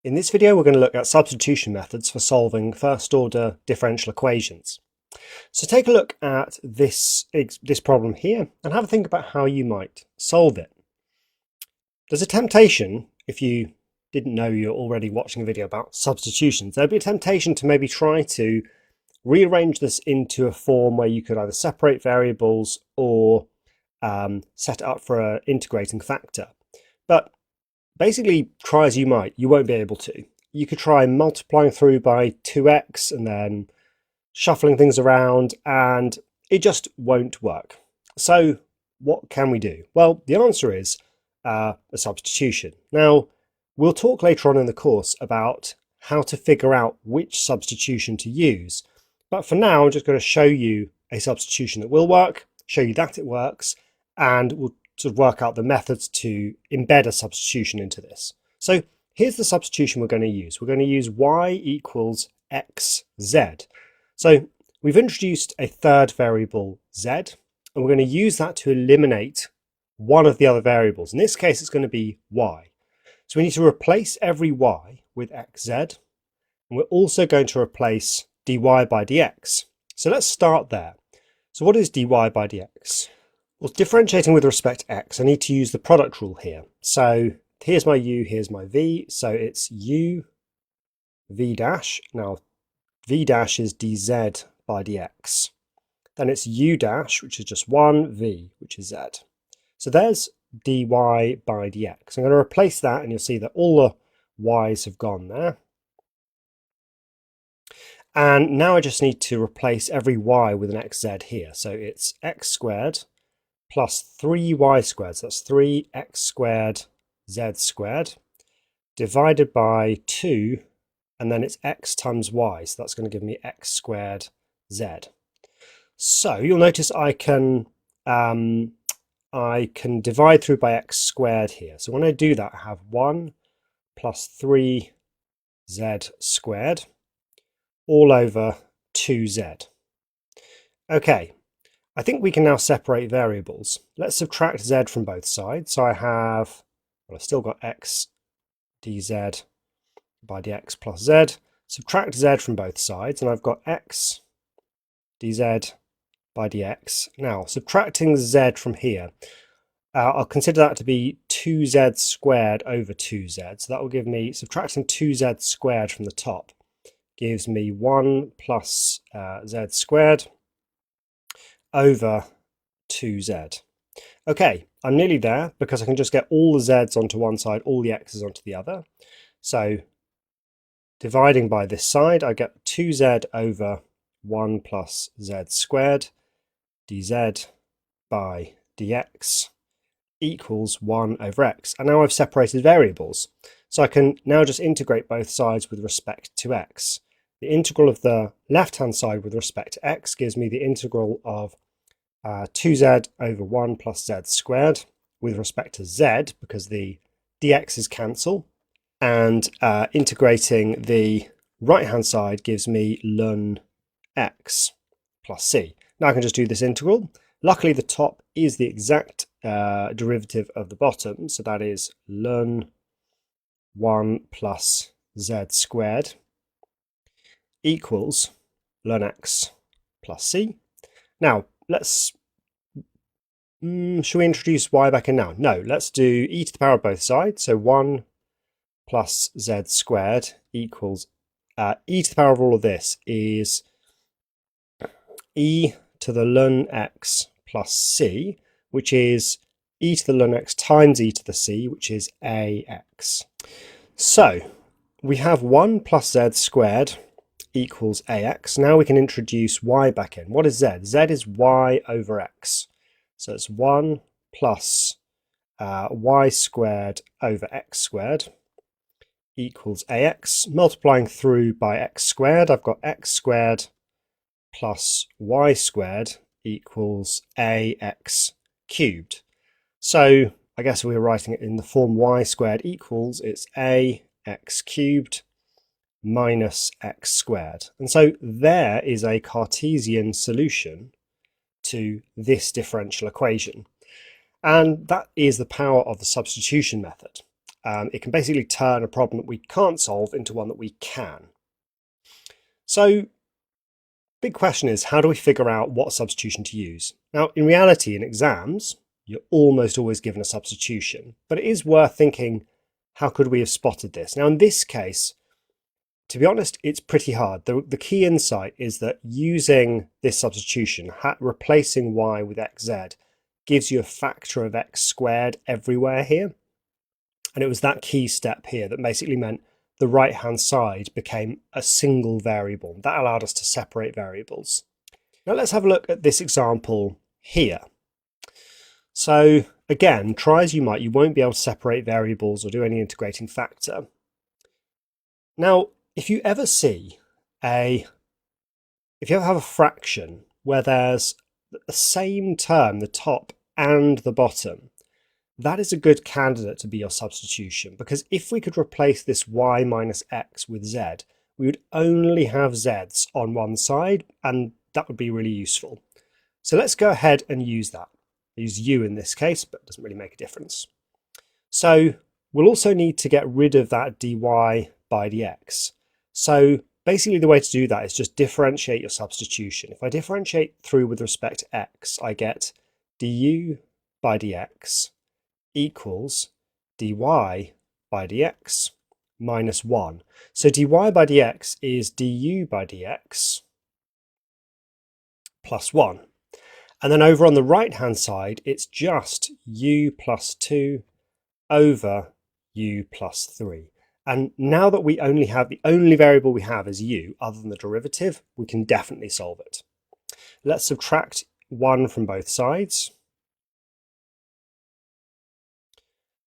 In this video, we're going to look at substitution methods for solving first-order differential equations. So take a look at this problem here and have a think about how you might solve it. There's a temptation, if you didn't know you're already watching a video about substitutions, there'd be a temptation to maybe try to rearrange this into a form where you could either separate variables or set it up for an integrating factor. But basically, try as you might, you won't be able to. You could try multiplying through by 2x and then shuffling things around, and it just won't work. So what can we do? Well, the answer is a substitution. Now, we'll talk later on in the course about how to figure out which substitution to use. But for now, I'm just going to show you a substitution that will work, show you that it works, and we'll sort of work out the methods to embed a substitution into this. So here's the substitution we're going to use. We're going to use y equals xz. So we've introduced a third variable z, and we're going to use that to eliminate one of the other variables. In this case, it's going to be y. So we need to replace every y with xz, and we're also going to replace dy by dx. So let's start there. So what is dy by dx? Well, differentiating with respect to x, I need to use the product rule here. So here's my u, here's my v. So it's u v dash. Now v dash is dz by dx. Then it's u dash, which is just 1, v, which is z. So there's dy by dx. I'm going to replace that, and you'll see that all the y's have gone there. And now I just need to replace every y with an xz here. So it's x squared plus 3y squared, so that's 3x squared z squared, divided by 2, and then it's x times y, so that's going to give me x squared z. So you'll notice I can divide through by x squared here. So when I do that, I have 1 plus 3z squared all over 2z. Okay. I think we can now separate variables. Let's subtract z from both sides. So I have, well, I've still got x dz by dx plus z. Subtract z from both sides, and I've got x dz by dx. Now, subtracting z from here, I'll consider that to be 2z squared over 2z. So that will give me, subtracting 2z squared from the top, gives me 1 plus z squared over 2z. Okay, I'm nearly there because I can just get all the z's onto one side, all the x's onto the other. So dividing by this side, I get 2z over 1 plus z squared dz by dx equals 1 over x. And now I've separated variables. So I can now just integrate both sides with respect to x. The integral of the left-hand side with respect to x gives me the integral of 2z over 1 plus z squared with respect to z, because the dx's cancel, and integrating the right-hand side gives me ln x plus c. Now I can just do this integral. Luckily, the top is the exact derivative of the bottom, so that is ln 1 plus z squared equals ln x plus c. Now, let's, should we introduce y back in now? No, let's do e to the power of both sides. So 1 plus z squared equals, e to the power of all of this is e to the ln x plus c, which is e to the ln x times e to the c, which is ax. So we have 1 plus z squared equals ax. Now we can introduce y back in. What is z? Z is y over x. So it's 1 plus y squared over x squared equals ax. Multiplying through by x squared, I've got x squared plus y squared equals ax cubed. So I guess we're writing it in the form y squared equals, it's ax cubed minus x squared. And so there is a Cartesian solution to this differential equation. And that is the power of the substitution method. it can basically turn a problem that we can't solve into one that we can. So, big question is, how do we figure out what substitution to use? Now, in reality, in exams, you're almost always given a substitution, but it is worth thinking, how could we have spotted this? Now, in this case, to be honest, it's pretty hard. The key insight is that using this substitution, replacing y with xz, gives you a factor of x squared everywhere here. And it was that key step here that basically meant the right-hand side became a single variable. That allowed us to separate variables. Now let's have a look at this example here. So again, try as you might, you won't be able to separate variables or do any integrating factor. Now, if you ever have a fraction where there's the same term, the top and the bottom, that is a good candidate to be your substitution, because if we could replace this y minus x with z, we would only have z's on one side, and that would be really useful. So let's go ahead and use that. Use u in this case, but it doesn't really make a difference. So we'll also need to get rid of that dy by dx. So basically the way to do that is just differentiate your substitution. If I differentiate through with respect to x, I get du by dx equals dy by dx minus 1. So dy by dx is du by dx plus 1. And then over on the right-hand side, it's just u plus 2 over u plus 3. And now that we only have, the only variable we have is u, other than the derivative, we can definitely solve it. Let's subtract 1 from both sides.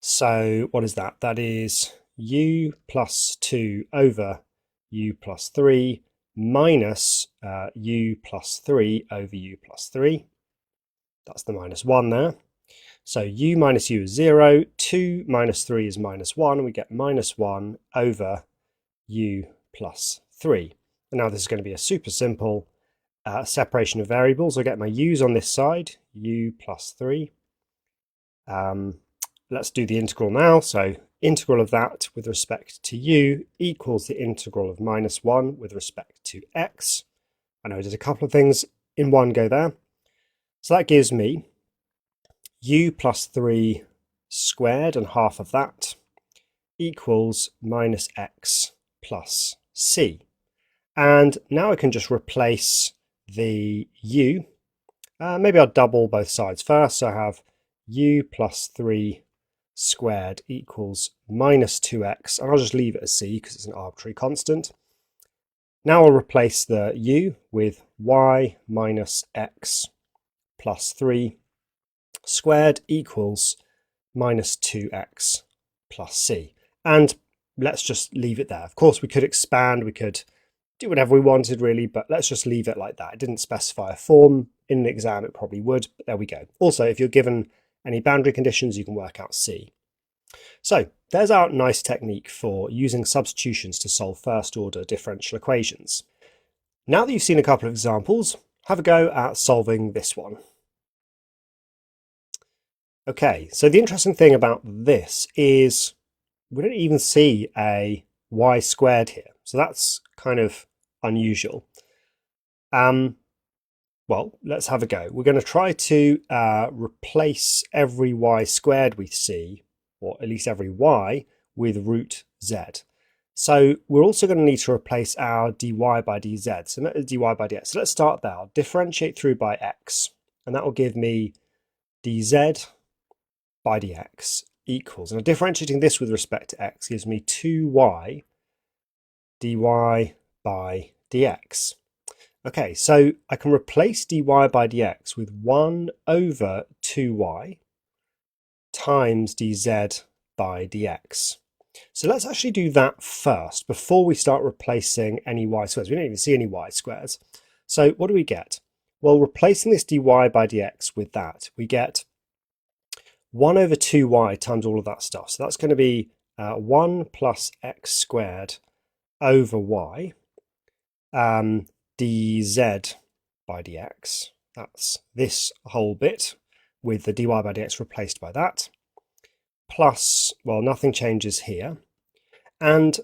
So what is that? That is u plus 2 over u plus 3 minus u plus 3 over u plus 3. That's the minus 1 there. So u minus u is 0, 2 minus 3 is minus 1, and we get minus 1 over u plus 3. And now this is going to be a super simple separation of variables. I get my u's on this side, u plus 3. Let's do the integral now. So integral of that with respect to u equals the integral of minus 1 with respect to x. I know I did a couple of things in one go there. So that gives me u plus 3 squared, and half of that equals minus x plus c. And now I can just replace the u. Maybe I'll double both sides first. So I have u plus 3 squared equals minus 2x, and I'll just leave it as c because it's an arbitrary constant. Now I'll replace the u with y minus x plus 3 squared equals minus 2x plus c. And let's just leave it there. Of course, we could expand, we could do whatever we wanted really, but let's just leave it like that. It didn't specify a form. In an exam, it probably would, but there we go. Also, if you're given any boundary conditions, you can work out c. So there's our nice technique for using substitutions to solve first-order differential equations. Now that you've seen a couple of examples, have a go at solving this one. Okay, so the interesting thing about this is we don't even see a y squared here. So that's kind of unusual. Well, let's have a go. We're going to try to replace every y squared we see, or at least every y, with root z. So we're also going to need to replace our dy by dz, so dy by dx. So let's start there. I'll differentiate through by x, and that will give me dz by dx equals, and differentiating this with respect to x gives me 2y dy by dx. Okay, so I can replace dy by dx with 1 over 2y times dz by dx. So let's actually do that first before we start replacing any y squares. We don't even see any y squares. So what do we get? Well, replacing this dy by dx with that, we get 1 over 2y times all of that stuff. So that's going to be 1 plus x squared over y dz by dx. That's this whole bit with the dy by dx replaced by that. plus, well, nothing changes here. And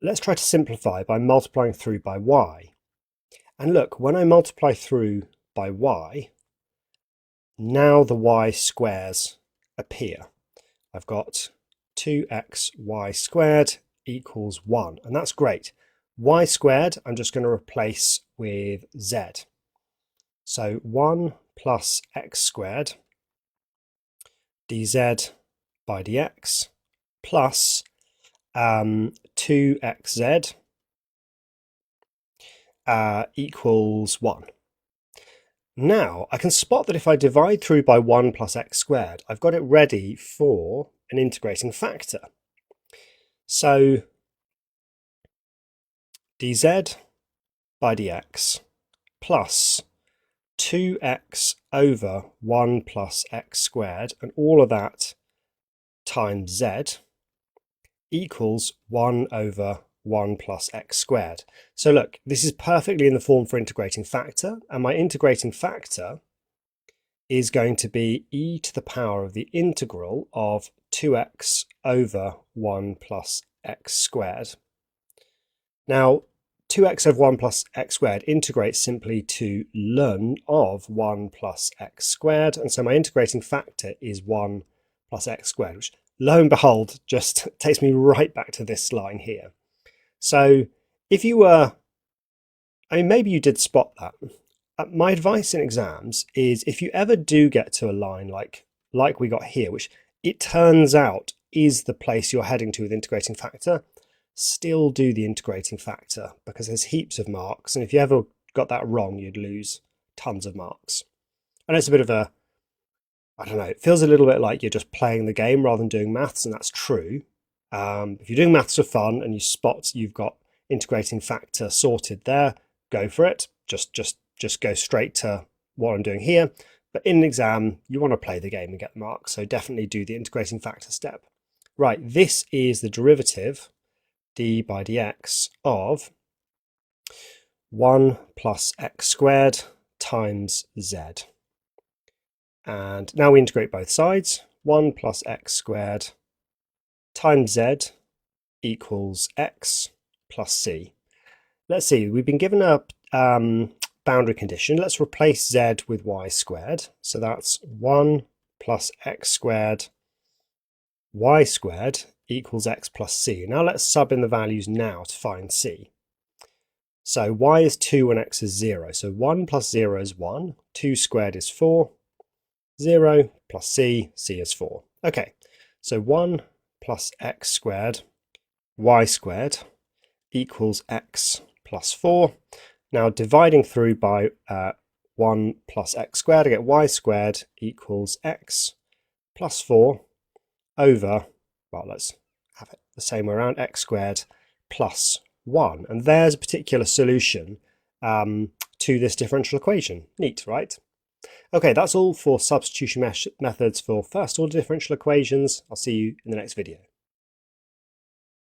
let's try to simplify by multiplying through by y. And look, when I multiply through by y, now the y squares appear. I've got 2xy squared equals 1, and that's great. Y squared I'm just going to replace with z. So 1 plus x squared dz by dx plus 2xz equals 1. Now I can spot that if I divide through by 1 plus x squared, I've got it ready for an integrating factor. So dz by dx plus 2x over 1 plus x squared, and all of that times z equals 1 over 1 plus x squared. So look, this is perfectly in the form for integrating factor, and my integrating factor is going to be e to the power of the integral of 2x over 1 plus x squared. Now, 2x over 1 plus x squared integrates simply to ln of 1 plus x squared, and so my integrating factor is 1 plus x squared, which lo and behold just takes me right back to this line here. So if you were, maybe you did spot that. My advice in exams is if you ever do get to a line like we got here, which it turns out is the place you're heading to with integrating factor, still do the integrating factor, because there's heaps of marks, and if you ever got that wrong, you'd lose tons of marks. And it's a bit of a, I don't know, it feels a little bit like you're just playing the game rather than doing maths, and that's true. If you're doing maths for fun and you spot you've got integrating factor sorted there, go for it. Just go straight to what I'm doing here. But in an exam, you want to play the game and get the marks, so definitely do the integrating factor step. Right, this is the derivative, d by dx, of 1 plus x squared times z. And now we integrate both sides. 1 plus x squared times z equals x plus c. Let's see, we've been given a boundary condition. Let's replace z with y squared. So that's 1 plus x squared y squared equals x plus c. Now let's sub in the values now to find c. So y is 2 and x is 0. So 1 plus 0 is 1. 2 squared is 4. 0 plus c is 4. Okay, so 1 plus x squared y squared equals x plus 4. Now dividing through by 1 plus x squared, I get y squared equals x plus 4 over, well, let's have it the same way around, x squared plus 1. And there's a particular solution to this differential equation. Neat, right? Okay, that's all for substitution methods for first order differential equations. I'll see you in the next video.